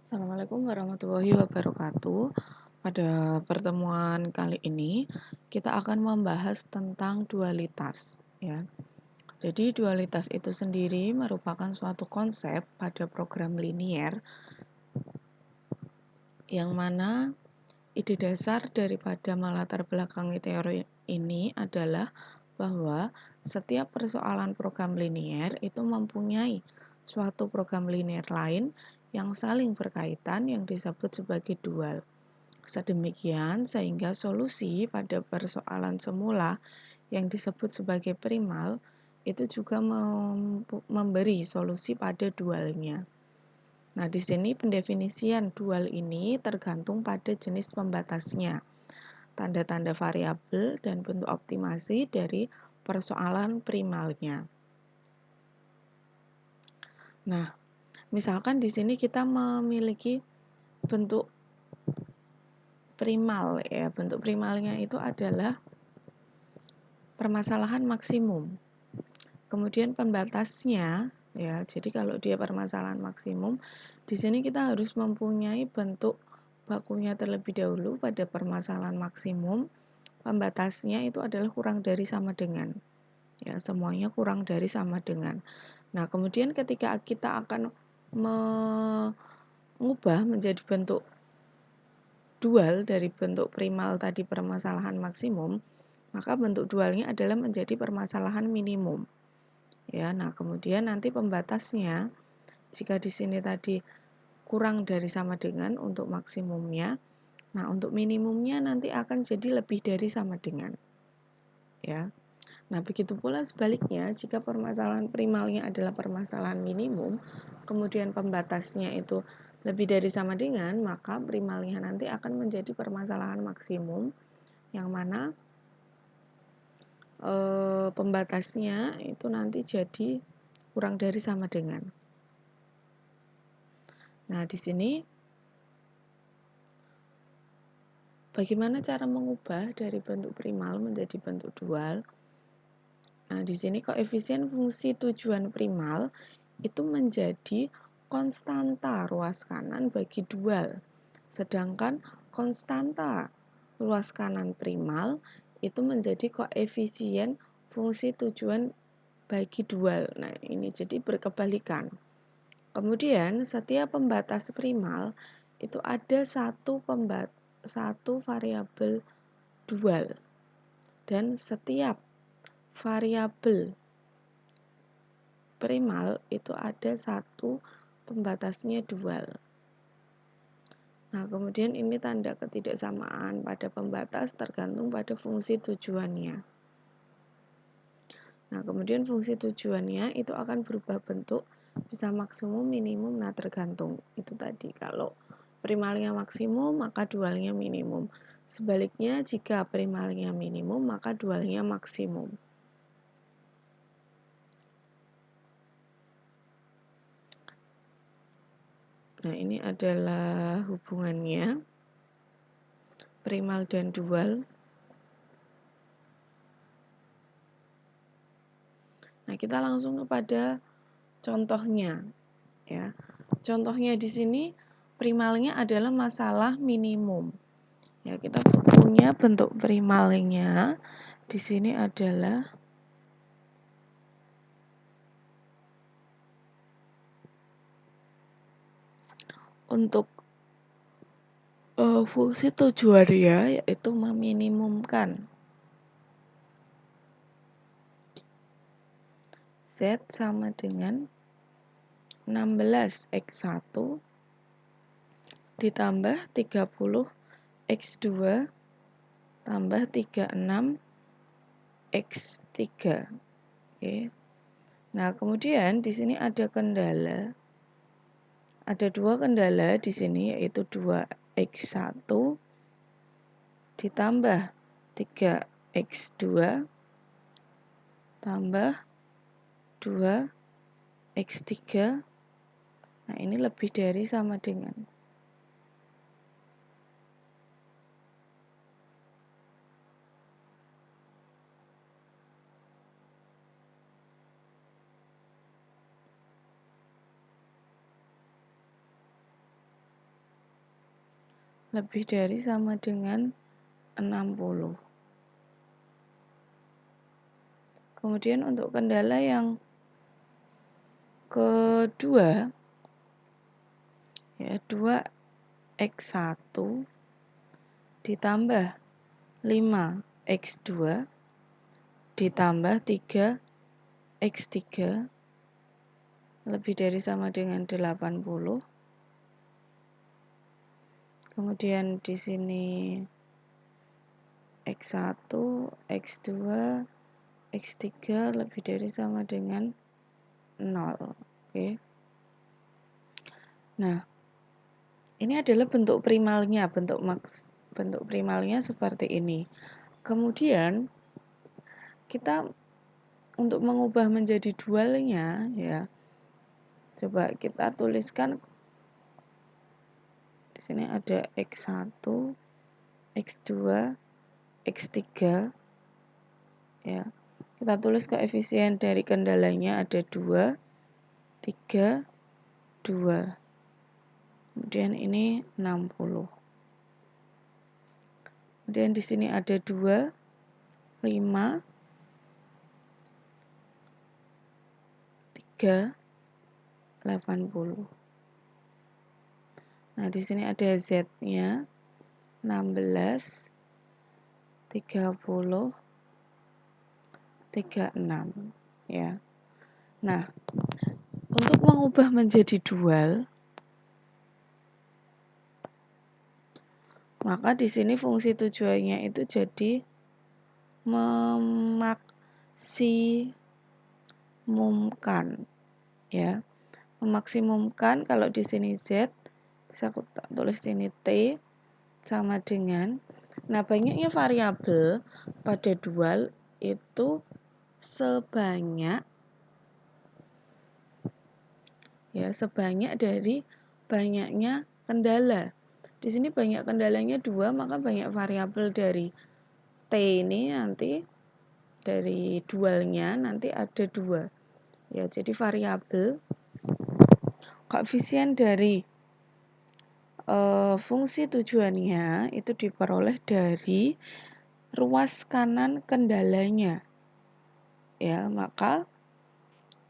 Assalamualaikum warahmatullahi wabarakatuh. Pada pertemuan kali ini kita akan membahas tentang dualitas ya. Jadi dualitas itu sendiri merupakan suatu konsep pada program linier yang mana ide dasar daripada melatar belakangi teori ini adalah bahwa setiap persoalan program linier itu mempunyai suatu program linier lain yang saling berkaitan yang disebut sebagai dual. Sedemikian sehingga solusi pada persoalan semula yang disebut sebagai primal itu juga memberi solusi pada dualnya. Nah, di sini pendefinisian dual ini tergantung pada jenis pembatasnya, tanda-tanda variabel dan bentuk optimasi dari persoalan primalnya. Nah, misalkan di sini kita memiliki bentuk primal ya. Bentuk primalnya itu adalah permasalahan maksimum. Kemudian pembatasnya ya. Jadi kalau dia permasalahan maksimum, di sini kita harus mempunyai bentuk bakunya terlebih dahulu pada permasalahan maksimum. Pembatasnya itu adalah kurang dari sama dengan. Ya, semuanya kurang dari sama dengan. Nah, kemudian ketika kita akan mengubah menjadi bentuk dual dari bentuk primal tadi permasalahan maksimum, maka bentuk dualnya adalah menjadi permasalahan minimum. Ya, nah kemudian nanti pembatasnya jika di sini tadi kurang dari sama dengan untuk maksimumnya, nah untuk minimumnya nanti akan jadi lebih dari sama dengan. Ya. Nah, begitu pula sebaliknya, jika permasalahan primalnya adalah permasalahan minimum, kemudian pembatasnya itu lebih dari sama dengan, maka primalnya nanti akan menjadi permasalahan maksimum, yang mana pembatasnya itu nanti jadi kurang dari sama dengan. Nah, di sini bagaimana cara mengubah dari bentuk primal menjadi bentuk dual? Nah, di sini koefisien fungsi tujuan primal itu menjadi konstanta ruas kanan bagi dual. Sedangkan konstanta ruas kanan primal itu menjadi koefisien fungsi tujuan bagi dual. Nah, ini jadi berkebalikan. Kemudian setiap pembatas primal itu ada satu variabel dual. Dan setiap variabel primal itu ada satu pembatasnya dual. Nah, kemudian ini tanda ketidaksamaan pada pembatas tergantung pada fungsi tujuannya. Nah, kemudian fungsi tujuannya itu akan berubah bentuk, bisa maksimum, minimum, nah tergantung. Itu tadi, kalau primalnya maksimum, maka dualnya minimum. Sebaliknya, jika primalnya minimum, maka dualnya maksimum. Nah, ini adalah hubungannya primal dan dual. Nah, kita langsung kepada contohnya ya. Contohnya di sini primalnya adalah masalah minimum. Ya, kita punya bentuk primalnya di sini adalah untuk fungsi tujuannya yaitu meminimumkan Z sama dengan 16x1 ditambah 30x2 tambah 36x3. Oke. Nah, kemudian di sini ada kendala. Ada dua kendala di sini yaitu 2x1 ditambah 3x2 tambah 2x3. Nah, ini lebih dari sama dengan. lebih dari sama dengan 60. Kemudian untuk kendala yang kedua, ya 2x1 ditambah 5x2 ditambah 3x3 lebih dari sama dengan 80. Kemudian di sini x1, x2, x3 lebih dari sama dengan 0. Oke. Nah, ini adalah bentuk primalnya, bentuk primalnya seperti ini. Kemudian kita untuk mengubah menjadi dualnya, ya, coba kita tuliskan di sini ada x1, x2, x3, ya. Kita tulis koefisien dari kendalanya ada 2, 3, 2. Kemudian ini 60. Kemudian di sini ada 2, 5, 3, 80. Nah, di sini ada Z-nya 16, 30, 36, ya. Nah, untuk mengubah menjadi dual, maka di sini fungsi tujuannya itu jadi memaksimumkan, ya. Memaksimumkan, kalau di sini Z, bisa aku tulis sini T sama dengan, nah, banyaknya variabel pada dual itu sebanyak, ya, sebanyak dari banyaknya kendala. Di sini banyak kendalanya 2, maka banyak variabel dari T ini nanti dari dualnya nanti ada 2. Ya, jadi variabel koefisien dari fungsi tujuannya itu diperoleh dari ruas kanan kendalanya. Ya, maka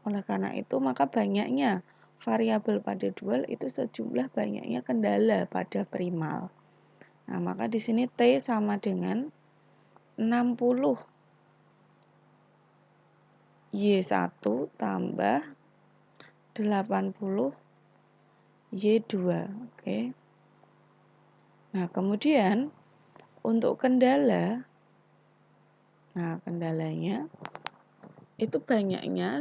oleh karena itu maka banyaknya variabel pada dual itu sejumlah banyaknya kendala pada primal. Nah, maka di sini T sama dengan 60 Y1 tambah 80 Y2. Oke. Nah, kemudian untuk kendala, nah, kendalanya itu banyaknya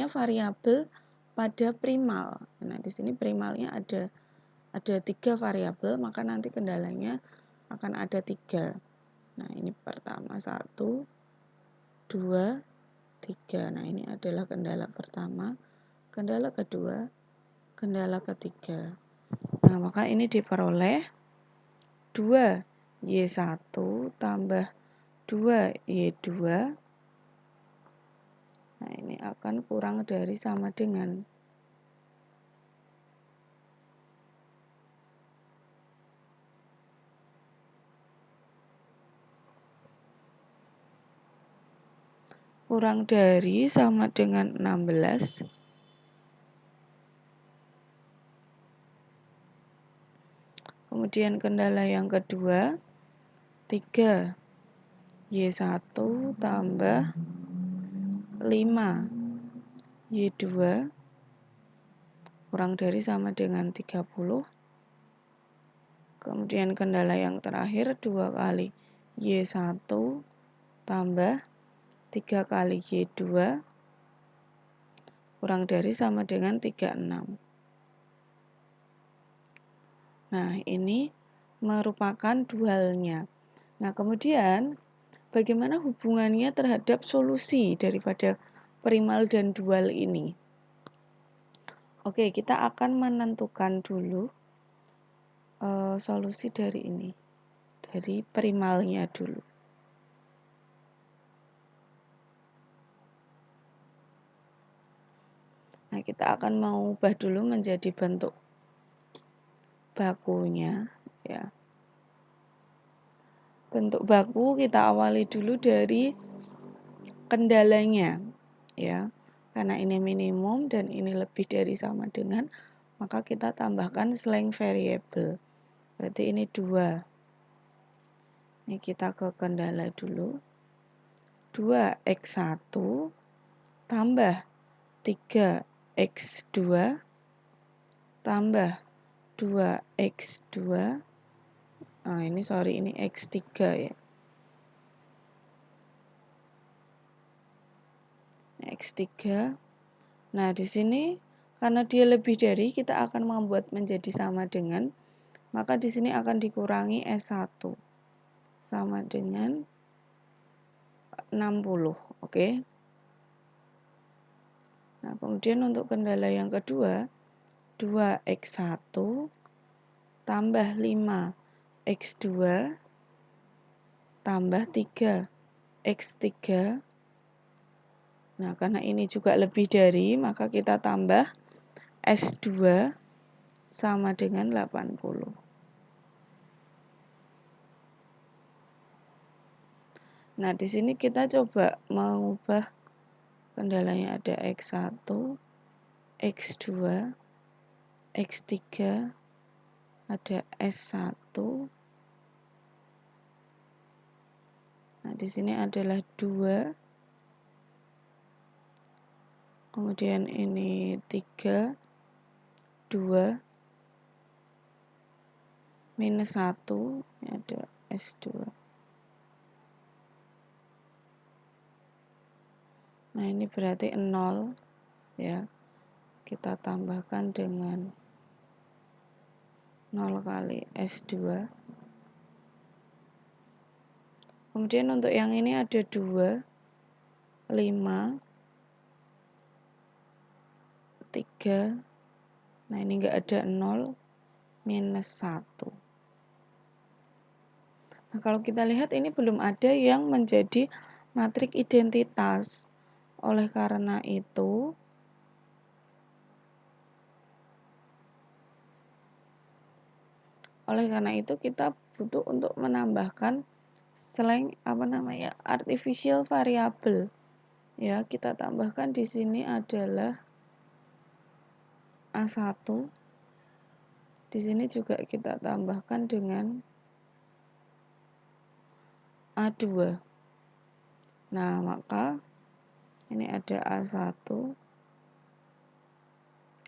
variabel pada primal. Nah, di sini primalnya ada 3 variabel, maka nanti kendalanya akan ada 3. Nah, ini pertama 1, 2, 3. Nah, ini adalah kendala pertama, kendala kedua, kendala ketiga. Nah, maka ini diperoleh 2Y1 tambah 2Y2. Nah, ini akan kurang dari sama dengan. Kurang dari sama dengan 16. Kemudian kendala yang kedua, 3Y1 tambah 5Y2 kurang dari sama dengan 30. Kemudian kendala yang terakhir 2 kali Y1 tambah 3 kali Y2 kurang dari sama dengan 36. Nah, ini merupakan dualnya. Nah, kemudian bagaimana hubungannya terhadap solusi daripada primal dan dual ini? Oke, kita akan menentukan dulu solusi dari ini, dari primalnya dulu. Nah, kita akan mengubah dulu menjadi bentuk bakunya ya. Bentuk baku kita awali dulu dari kendalanya ya. Karena ini minimum dan ini lebih dari sama dengan, maka kita tambahkan slang variable. Berarti ini 2. Ini kita ke kendala dulu. 2x1 tambah 3x2 tambah 2x2. Nah, ini x3 ya. X3. Nah, di sini karena dia lebih dari, kita akan membuat menjadi sama dengan, maka di sini akan dikurangi S1 sama dengan 60, oke? Nah, kemudian untuk kendala yang kedua, 2x1 tambah 5x2 tambah 3x3. Nah, karena ini juga lebih dari, maka kita tambah S2 sama dengan 80. Nah, di sini kita coba mengubah kendalanya, ada X1, X2, X3, ada S1. Nah, di sini adalah 2. Kemudian ini 3, 2, minus 1, ini ada S2. Nah, ini berarti 0 ya. Kita tambahkan dengan 0 kali S2. Kemudian untuk yang ini ada 2, 5, 3. Nah, ini enggak ada 0, minus 1. Nah, kalau kita lihat ini belum ada yang menjadi matrik identitas. Oleh karena itu, kita butuh untuk menambahkan slang artificial variable. Ya, kita tambahkan di sini adalah A1. Di sini juga kita tambahkan dengan A2. Nah, maka ini ada A1.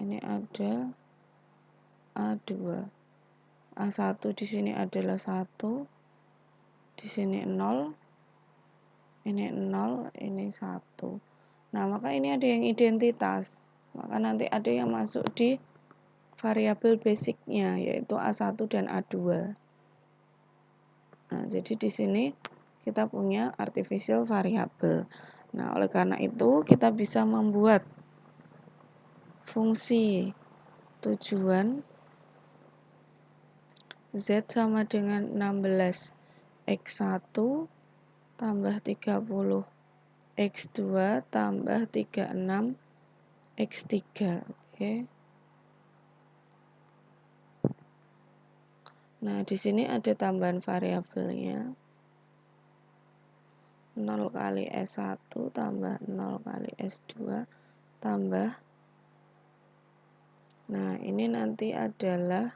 Ini ada A2. A1 di sini adalah 1. Di sini 0. Ini 0, ini 1. Nah, maka ini ada yang identitas. Maka nanti ada yang masuk di variabel basicnya, yaitu A1 dan A2. Nah, jadi di sini kita punya artificial variable. Nah, oleh karena itu kita bisa membuat fungsi tujuan Z sama dengan 16 X1 tambah 30 X2 tambah 36 X3. Oke. Nah, di sini ada tambahan variabelnya. 0 kali S1 tambah 0 kali S2 tambah. Nah, ini nanti adalah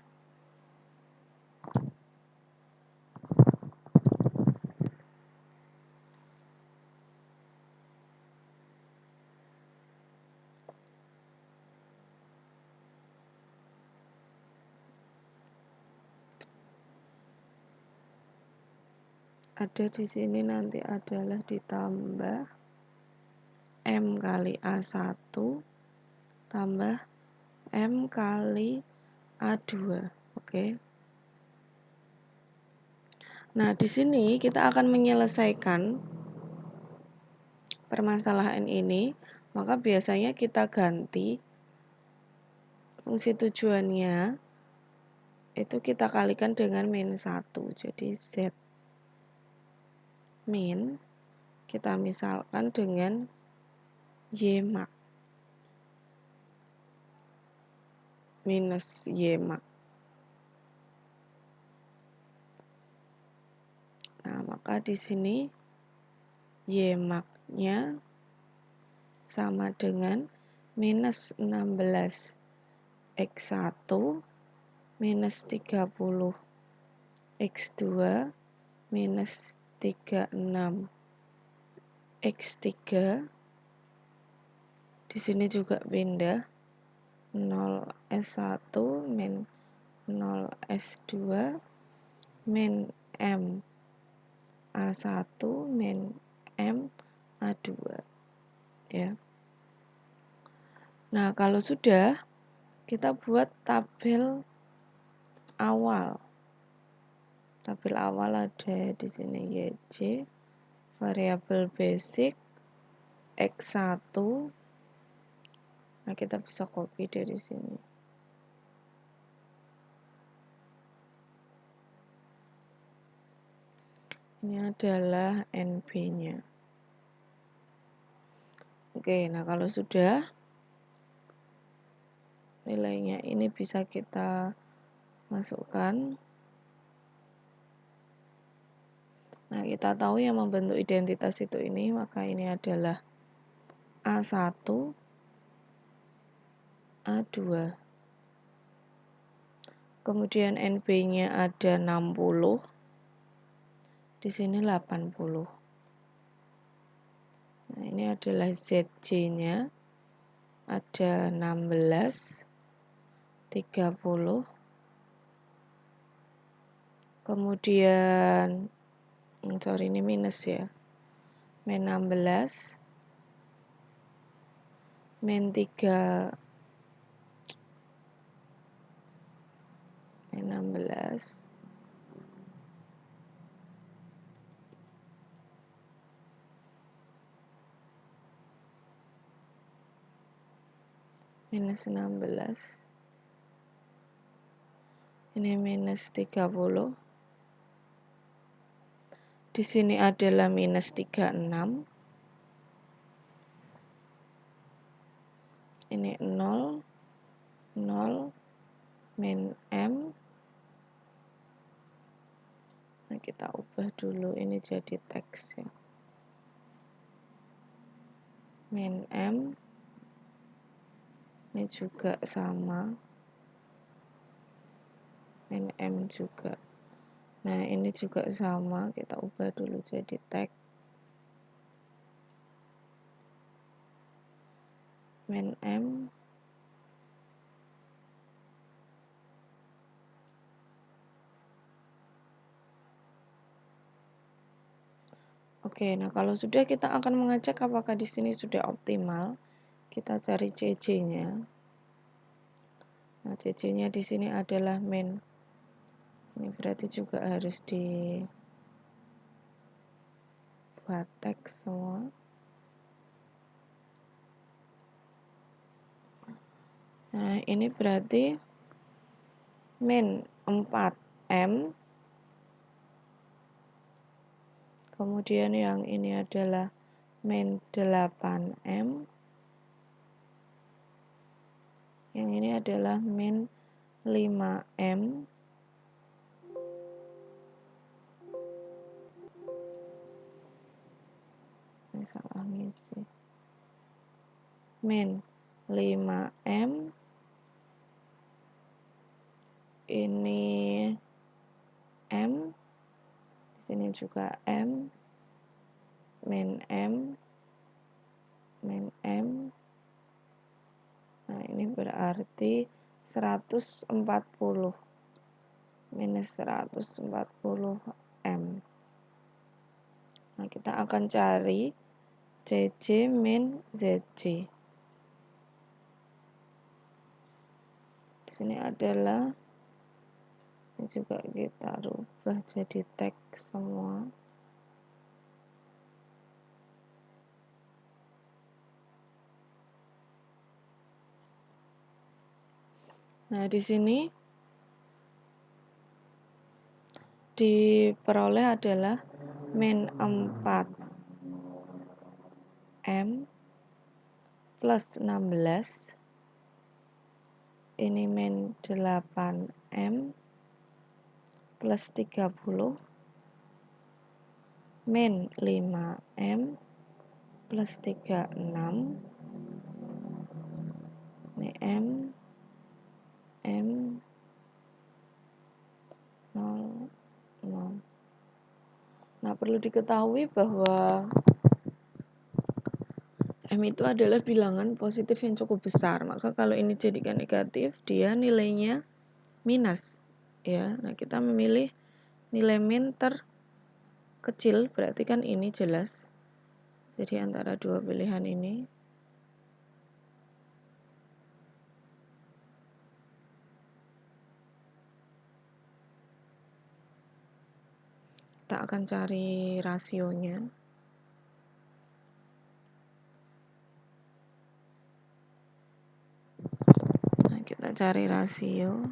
di sini nanti adalah ditambah M kali A1 tambah M kali A2. Oke. Nah, di sini kita akan menyelesaikan permasalahan ini, maka biasanya kita ganti fungsi tujuannya itu kita kalikan dengan min 1. Jadi Z min kita misalkan dengan Y max minus Y max. maka di sini Y max-nya sama dengan minus 16 X1 minus 30 X2 minus 36 X3. Di sini juga pindah 0 S1 min 0 S2 min M A1 min M A2 ya. Nah, kalau sudah, kita buat tabel awal. Tabel awal ada di sini YJ, variabel basic X1. Nah, kita bisa copy dari sini. Ini adalah NB-nya. Oke, nah kalau sudah, nilainya ini bisa kita masukkan. Nah, kita tahu yang membentuk identitas itu ini, maka ini adalah A1, A2. Kemudian NB-nya ada 60. Di sini 80. Nah, ini adalah ZJ-nya. Ada 16, 30. Kemudian, sorry ini minus ya. Min 16, min 3, min 16. Minus 16. Ini minus 30. Di sini adalah minus 36. Ini 0, 0, min M. Nah, kita ubah dulu ini jadi teks ya. Min M. Ini juga sama. Min M juga. Nah, ini juga sama, kita ubah dulu jadi tag. Min M. Oke, nah kalau sudah kita akan mengecek apakah di sini sudah optimal. Kita cari CC-nya. Nah, CC-nya di sini adalah min. Ini berarti juga harus dibuat teks semua. Nah, ini berarti min 4M. Kemudian yang ini adalah min 8M. Yang ini adalah min 5M. Ini salah ngisi. Min 5M. Ini M. Di sini juga M. Min M. Min M. Nah, ini berarti 140. Minus 140 M. Nah, kita akan cari CC min ZC. Di sini adalah, ini juga kita rubah jadi teks semua. Nah, di sini diperoleh adalah min 4M plus 16. Ini min 8M plus 30. min 5M plus 36 ini M 0, 0. Nah, perlu diketahui bahwa M itu adalah bilangan positif yang cukup besar. Maka kalau ini jadikan negatif, dia nilainya minus. Ya, nah kita memilih nilai min terkecil, berarti kan ini jelas. Jadi antara dua pilihan ini. Kita akan cari rasionya. Nah, kita cari rasio.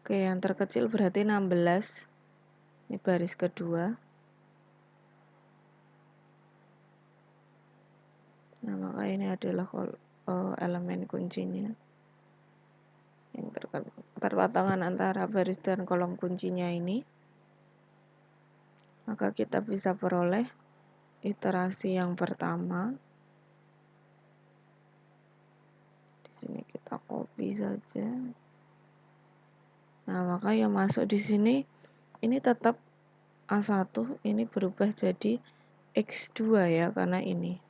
Oke, yang terkecil berarti 16. Ini baris kedua. Nah, maka ini adalah elemen kuncinya. Yang terpatangan antara baris dan kolom kuncinya ini. Maka kita bisa peroleh iterasi yang pertama. Di sini kita copy saja. Nah, maka yang masuk di sini ini tetap A1, ini berubah jadi X2 ya, karena ini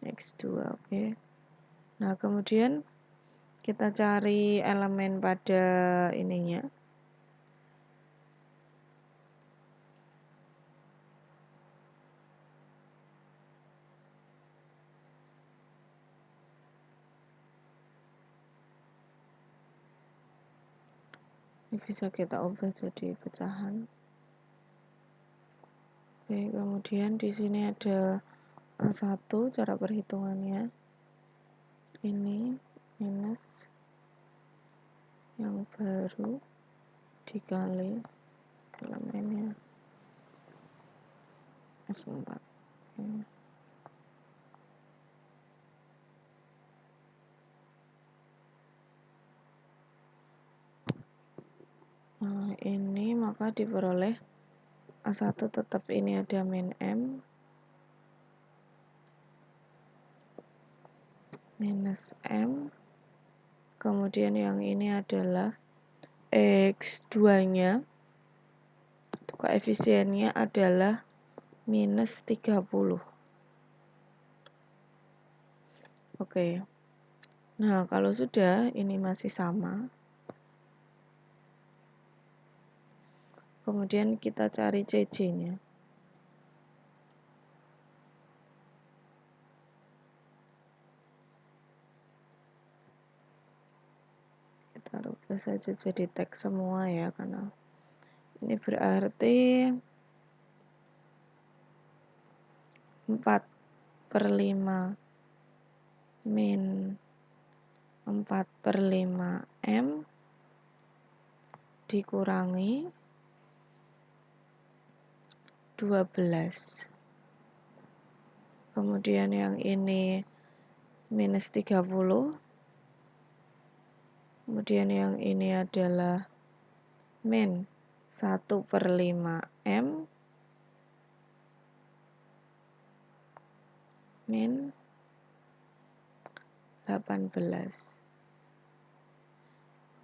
X2, oke. Nah, kemudian kita cari elemen pada ininya. Ini bisa kita ubah jadi pecahan. Oke, kemudian di sini ada A1, cara perhitungannya. Ini minus yang baru dikali elemennya F4. Oke. Nah, ini maka diperoleh A1 tetap ini ada min M minus M, kemudian yang ini adalah X2 nya, koefisiennya adalah minus 30. Oke, nah kalau sudah ini masih sama, kemudian kita cari CC nya. Kita rubah saja jadi teks semua ya, karena ini berarti 4/5 min 4/5 M dikurangi 12. Kemudian yang ini minus 30. Kemudian yang ini adalah min 1/5 M min 18.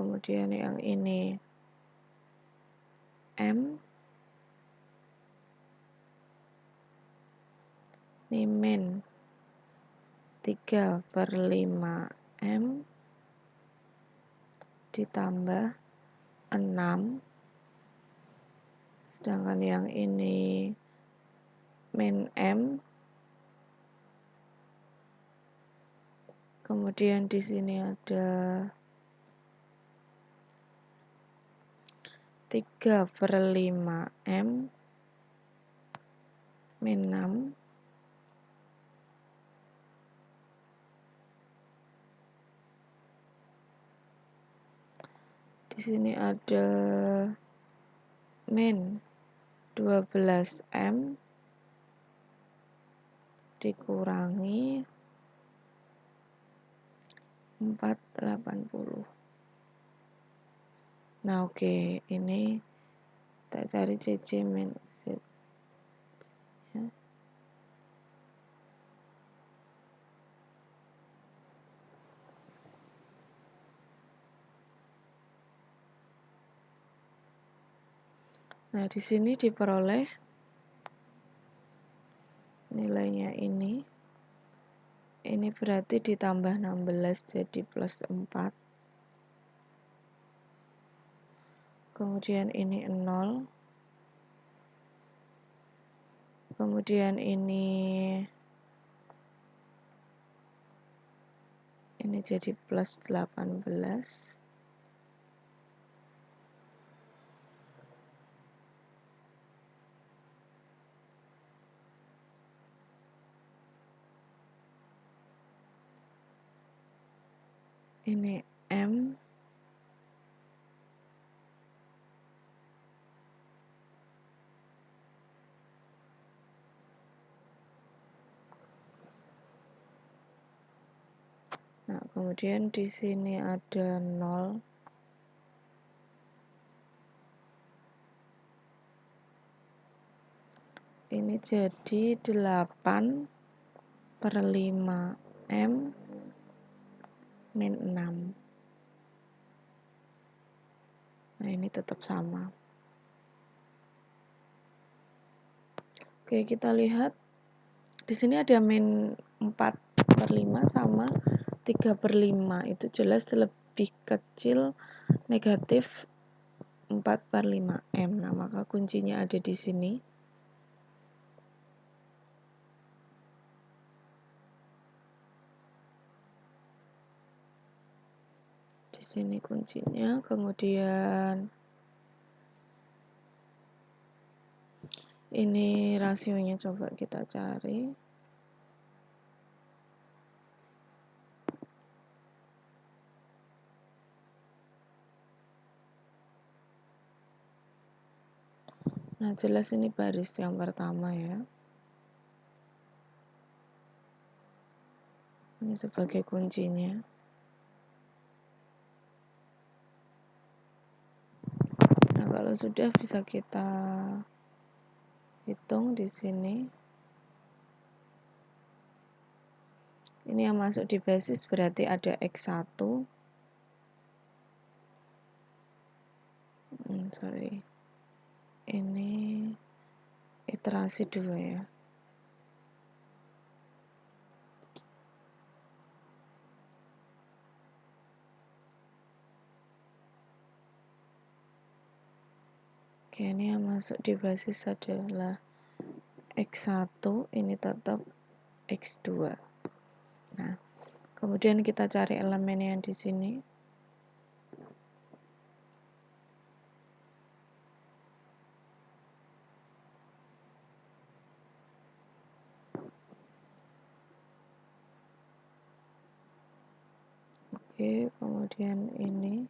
Kemudian yang ini M ini min 3/5 M ditambah 6. Sedangkan yang ini min M. Kemudian di sini ada 3/5 M min 6. Di sini ada min 12 M dikurangi 480. Nah, oke, ini kita cari CC min Z. ya. Nah, di sini diperoleh nilainya ini. Ini berarti ditambah 16 jadi plus 4. Kemudian ini 0. Kemudian ini jadi plus 18. Ini M. Nah, kemudian di sini ada 0. Ini jadi 8/5 M min 6. Nah, ini tetap sama. Oke, kita lihat di sini ada min 4/5 sama 3/5. Itu jelas lebih kecil negatif 4/5 M. Nah, maka kuncinya ada di sini. Di sini kuncinya. Kemudian ini rasionya coba kita cari. Nah, jelas ini baris yang pertama ya. Ini sebagai kuncinya. Nah, kalau sudah bisa kita hitung di sini. Ini yang masuk di basis berarti ada X1. Sorry. Ini iterasi 2 ya. Oke, ini yang masuk di basis adalah X1, ini tetap X2. Nah, kemudian kita cari elemen yang di sini. Oke, kemudian ini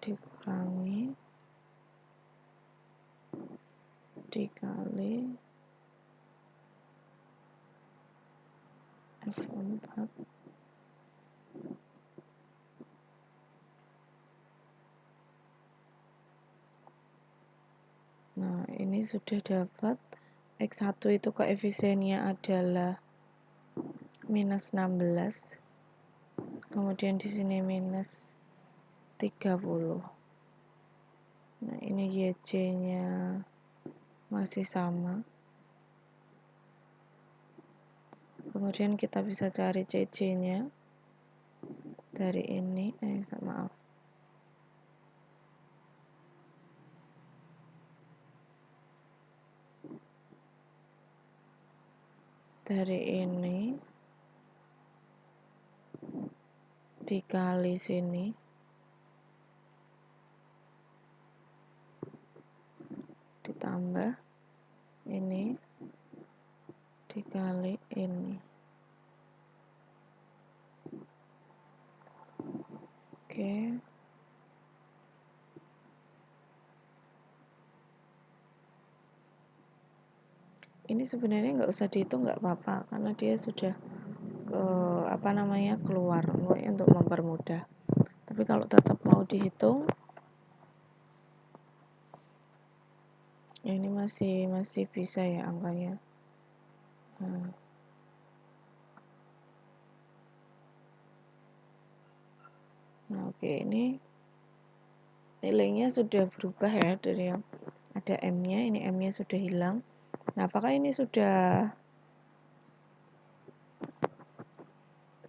dikurangi dikali F4. Nah, ini sudah dapat X1 itu koefisiennya adalah minus 16. Kemudian di sini minus 30. Nah, ini YC-nya masih sama. Kemudian kita bisa cari CC-nya dari ini, maaf. Dari ini dikali sini ditambah ini dikali ini. Oke. Ini sebenarnya nggak usah dihitung, nggak apa-apa karena dia sudah keluar untuk mempermudah. Tapi kalau tetap mau dihitung, Ini masih bisa ya angkanya. Nah, oke, ini nilainya sudah berubah ya, dari yang ada M-nya, ini M-nya sudah hilang. Nah, apakah ini sudah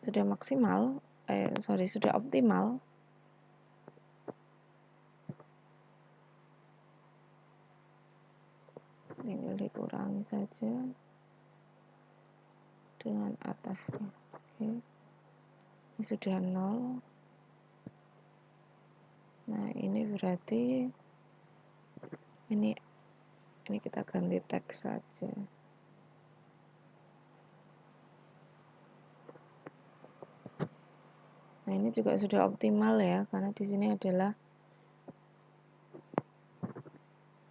maksimal? Sudah optimal? Tinggal dikurangi saja dengan atasnya. Oke, ini sudah 0. Nah, ini berarti ini kita ganti teks saja. Nah, ini juga sudah optimal ya, karena di sini adalah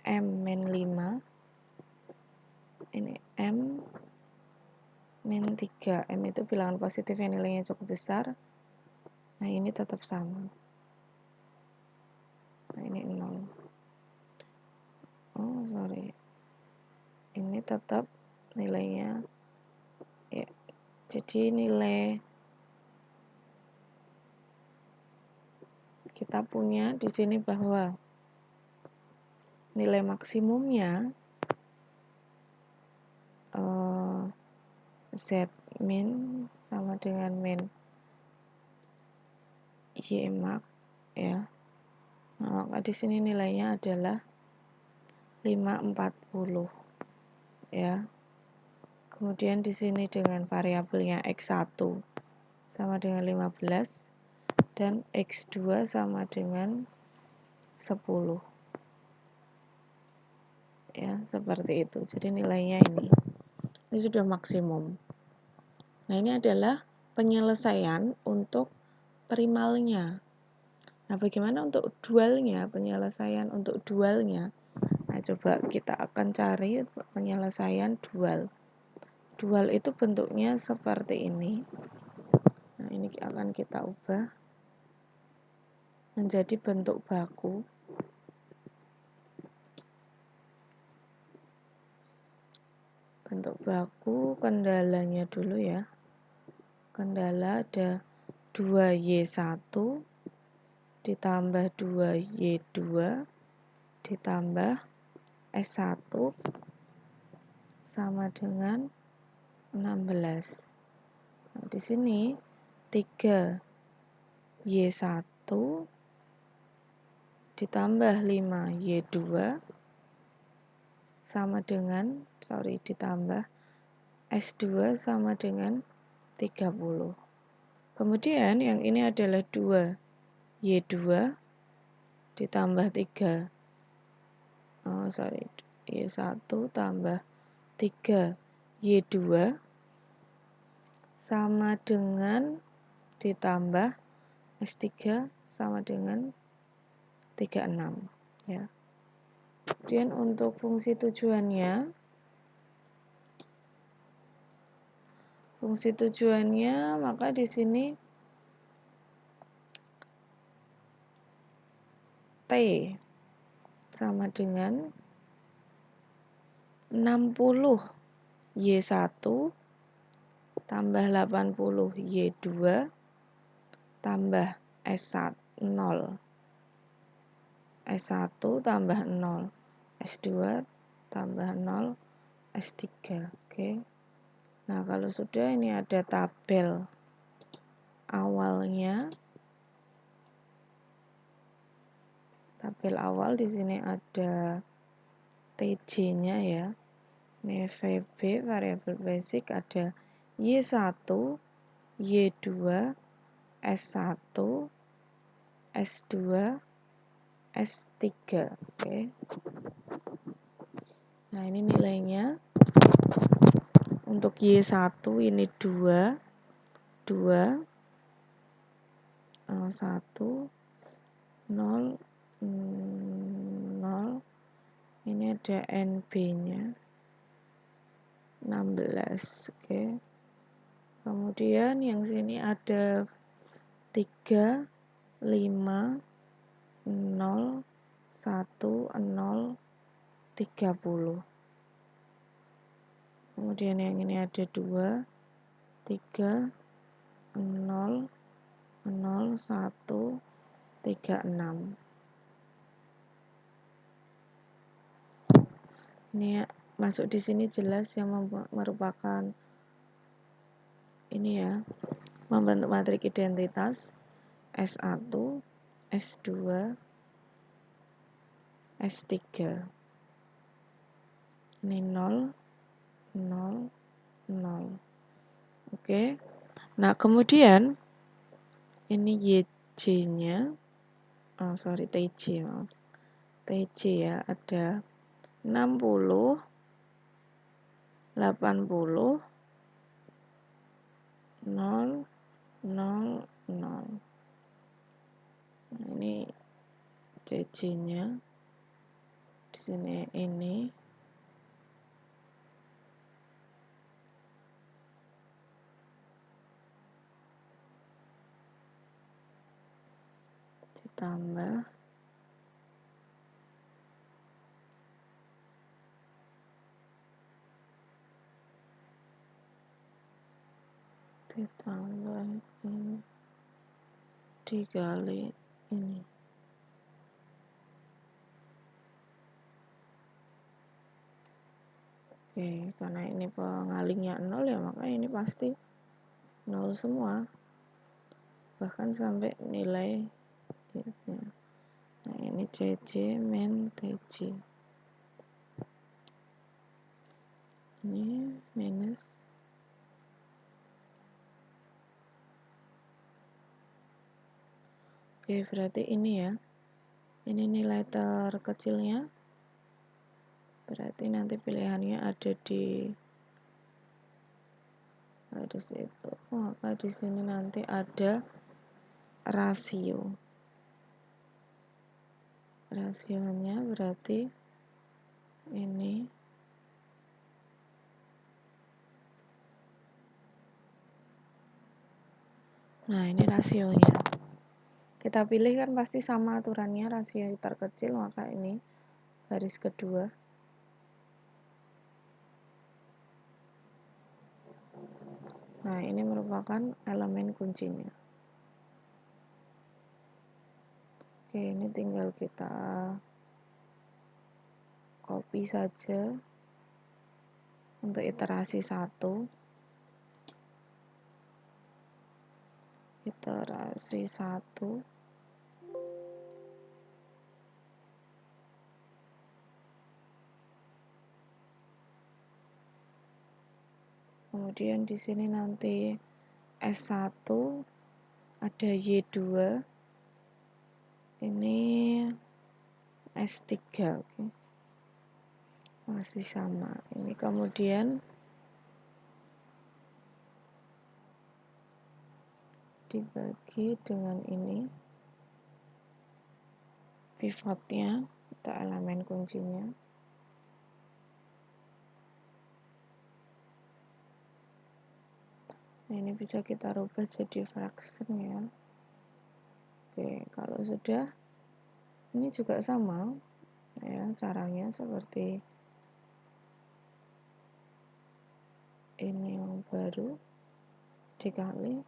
M-5. Ini M-3. M itu bilangan positif yang nilainya cukup besar. Nah, ini tetap sama. Nah, ini 0. Oh, sorry. Ini tetap nilainya ya. Jadi nilai kita punya di sini bahwa nilai maksimumnya Z min sama dengan min Y max ya. Nah, maka di sini nilainya adalah 540 ya. Kemudian di sini dengan variabelnya X1 sama dengan 15 dan X2 sama dengan 10. Ya, seperti itu. Jadi nilainya ini sudah maksimum. Nah, ini adalah penyelesaian untuk primalnya. Nah, bagaimana untuk dualnya? Penyelesaian untuk dualnya. Nah, coba kita akan cari penyelesaian dual. Dual itu bentuknya seperti ini. Nah, ini akan kita ubah menjadi bentuk baku. Bentuk baku, kendalanya dulu ya. Kendala ada 2Y1 ditambah 2Y2 ditambah S1 sama dengan 16. Nah, di sini 3Y1 ditambah 5Y2 sama dengan ditambah S2 sama dengan 30. Kemudian yang ini adalah 2Y2 ditambah Y1 tambah 3Y2 sama dengan ditambah S3 sama dengan 36 ya. Kemudian untuk fungsi tujuannya maka di sini T sama dengan 60 Y1 tambah 80 Y2 tambah S1 0 S1 tambah 0 S2 tambah 0 S3. Oke. Nah, kalau sudah ini ada tabel awalnya. Tabel awal di sini ada TJ-nya ya. Ini VB variabel basic ada Y1, Y2, S1, S2, S3. Oke. Nah, ini nilainya. Untuk Y1 ini 2, 1, 0, 0. Ini ada NB-nya 16. Oke. Kemudian yang sini ada 3, 5, 0, 1, 0, 30. Kemudian yang ini ada 2, 3, 0, 0, 1, 3, 6. Ini ya, masuk di sini jelas yang merupakan ini ya, membentuk matriks identitas S1, S2, S3. Ini 0, 0, 0. Oke. Nah, kemudian ini YJ-nya, TJ, maaf. TJ ya, ada 60, 80, 0, 0, 0. Nah, ini CC-nya. Di sini ini. Ditambah ini dikali ini. Oke, karena ini pengalingnya 0 ya, maka ini pasti 0 semua. Bahkan sampai nilai gitu. Nah, ini CC min TJ. Ini minus. Oke, berarti ini ya. Ini nilai terkecilnya. Berarti nanti pilihannya ada di situ. Maka di sini nanti ada rasio. Rasionya berarti ini nah ini rasionya. Kita pilih kan pasti sama aturannya, rasio terkecil, maka ini baris kedua. Nah, ini merupakan elemen kuncinya. Oke, ini tinggal kita copy saja untuk iterasi 1. Iterasi 1. Kemudian di sini nanti S1 ada Y2. Ini S3, oke. Masih sama. Ini kemudian dibagi dengan ini pivotnya atau elemen kuncinya. Nah, ini bisa kita rubah jadi fraction ya. Oke, kalau sudah ini juga sama ya, caranya seperti ini yang baru dikali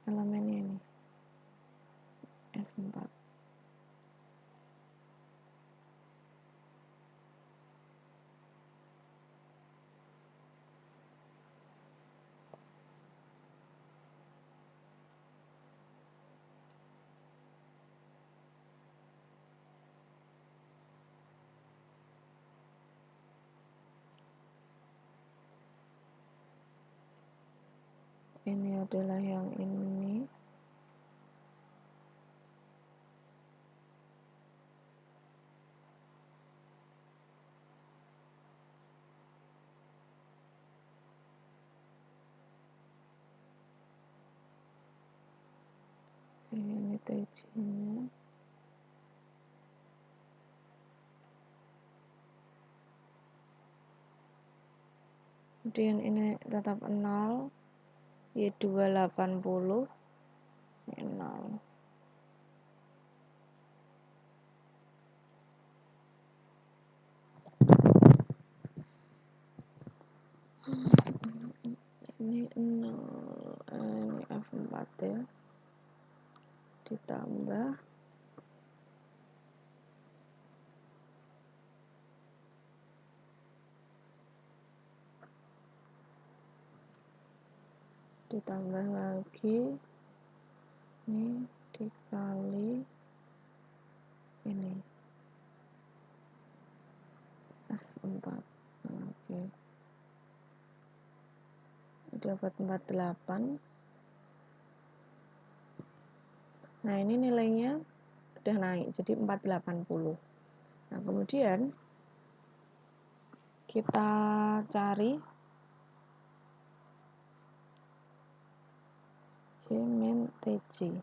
elemennya ini F4. Ini adalah yang ini. Ini TJ-nya. Kemudian ini tetap 0. Y2 80. Ini 0. ini F4 ya, ditambah lagi ini dikali ini F4. Oke, dapat 48. Nah, ini nilainya udah naik jadi 480. Nah, kemudian kita cari J min TJ.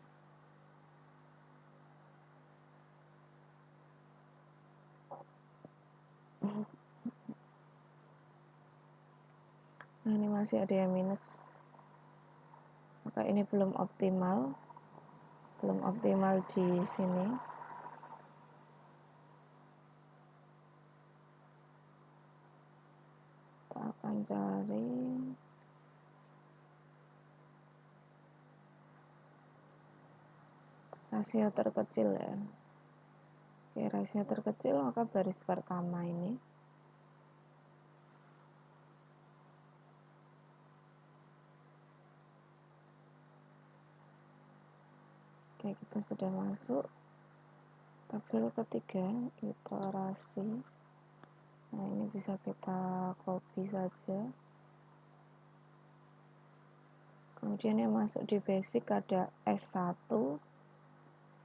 Nah, ini masih ada yang minus, maka ini belum optimal di sini. Kita akan cari rasio terkecil ya. Oke, rasio terkecil maka baris pertama ini. Oke, kita sudah masuk tabel ketiga, iterasi. Nah, ini bisa kita copy saja. Kemudian yang masuk di basic ada S1,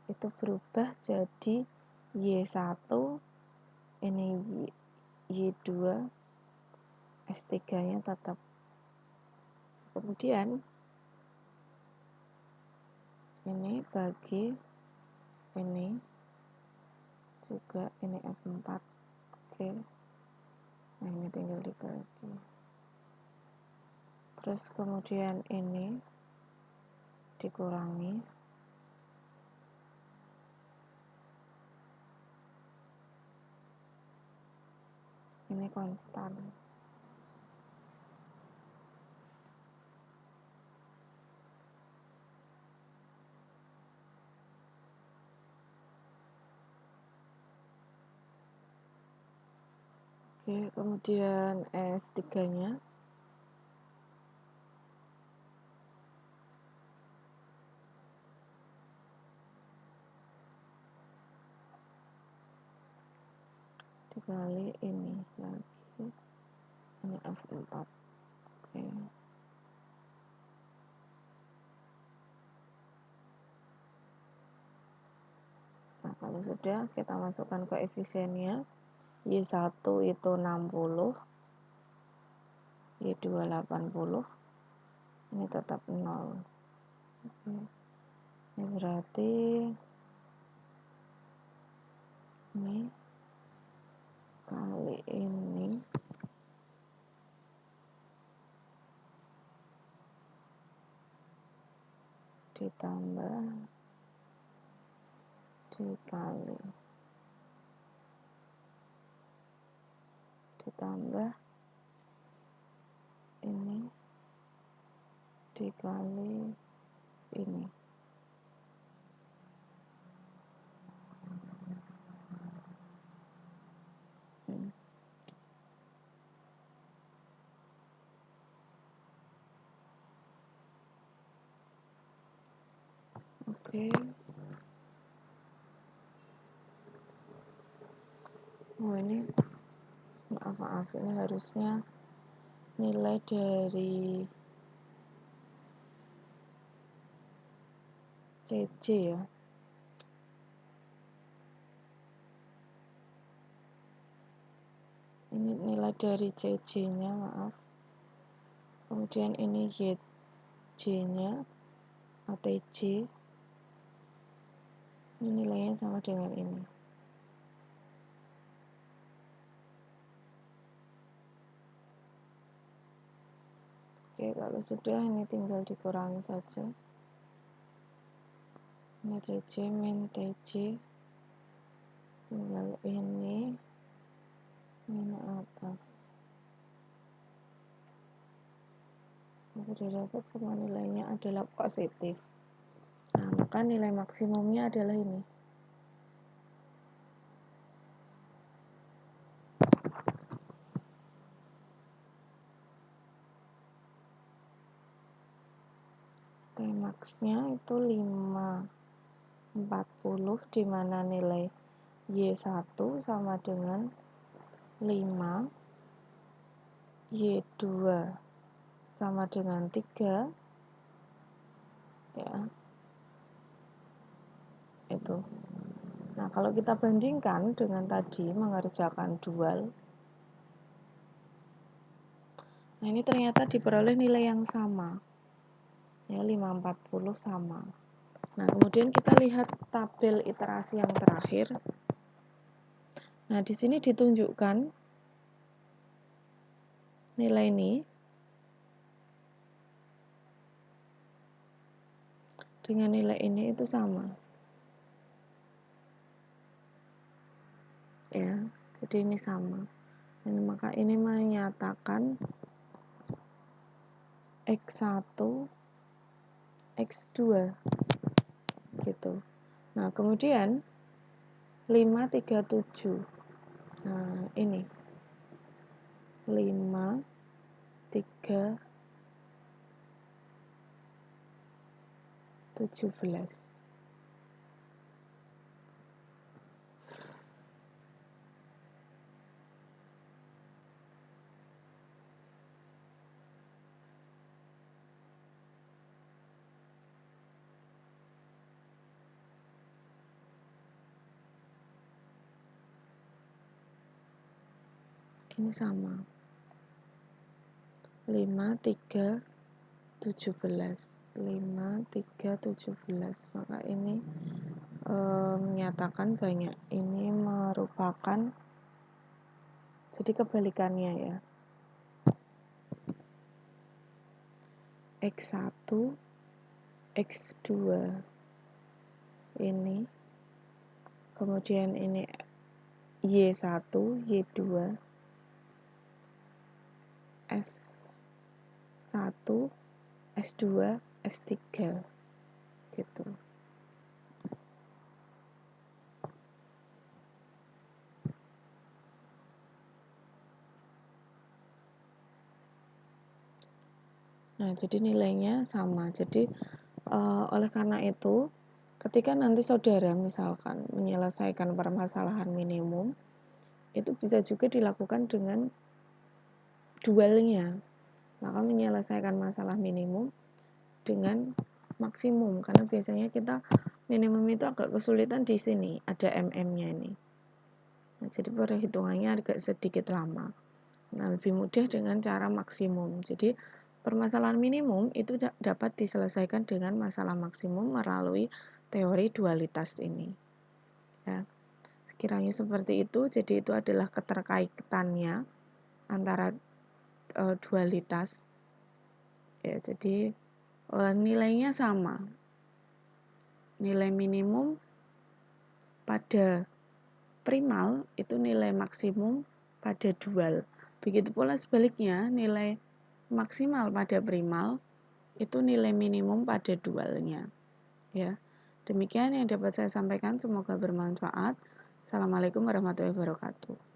itu berubah jadi Y1, ini Y2, S3-nya tetap. Kemudian ini bagi ini juga, ini F4. Oke. Nah, ini tinggal dibagi. Terus kemudian ini dikurangi. Ini konstan. Oke, kemudian S3-nya dikali ini lagi, ini F4. Oke. Nah, kalau sudah, kita masukkan koefisiennya. Y1 itu 60, Y2 80, ini tetap 0. Oke. Ini berarti ini kali ini ditambah dikali ditambah ini dikali ini. Oke. Oh, ini maaf, ini harusnya nilai dari CC ya. Ini nilai dari CC-nya, maaf. Kemudian ini YJ-nya, ATJ. Ini nilainya sama dengan ini. Oke, kalau sudah ini tinggal dikurangi saja. Ini CC min TJ, tinggal ini min atas. sudah dapat semua nilainya adalah positif. Nah, maka nilai maksimumnya adalah ini. Max-nya itu 540, di mana nilai Y1 sama dengan 5, Y2 sama dengan 3, ya, itu. Nah, kalau kita bandingkan dengan tadi mengerjakan dual, nah ini ternyata diperoleh nilai yang sama, ya, 540 sama. Nah, kemudian kita lihat tabel iterasi yang terakhir. Nah, di sini ditunjukkan nilai ini dengan nilai ini itu sama. Ya, jadi ini sama. Dan maka ini menyatakan X1, X2 gitu. Nah, kemudian 537. Nah, ini 5 3 17. Ini sama. 5 3 17. 5 3 17. Maka ini menyatakan banyak. Ini merupakan, jadi kebalikannya ya. X1, X2 ini, kemudian ini Y1, Y2, S1, S2, S3 gitu. Nah, jadi nilainya sama. Jadi oleh karena itu, ketika nanti saudara misalkan menyelesaikan permasalahan minimum, itu bisa juga dilakukan dengan dualnya. Maka menyelesaikan masalah minimum dengan maksimum, karena biasanya kita minimum itu agak kesulitan di sini, ada mm-nya ini. Nah, jadi perhitungannya agak sedikit lama. Nah, lebih mudah dengan cara maksimum. Jadi permasalahan minimum itu dapat diselesaikan dengan masalah maksimum melalui teori dualitas ini. Ya, sekiranya seperti itu. Jadi itu adalah keterkaitannya antara dualitas. Ya, jadi nilainya sama. Nilai minimum pada primal itu nilai maksimum pada dual. Begitu pula sebaliknya, nilai maksimal pada primal itu nilai minimum pada dualnya. Ya. Demikian yang dapat saya sampaikan, semoga bermanfaat. Assalamualaikum warahmatullahi wabarakatuh.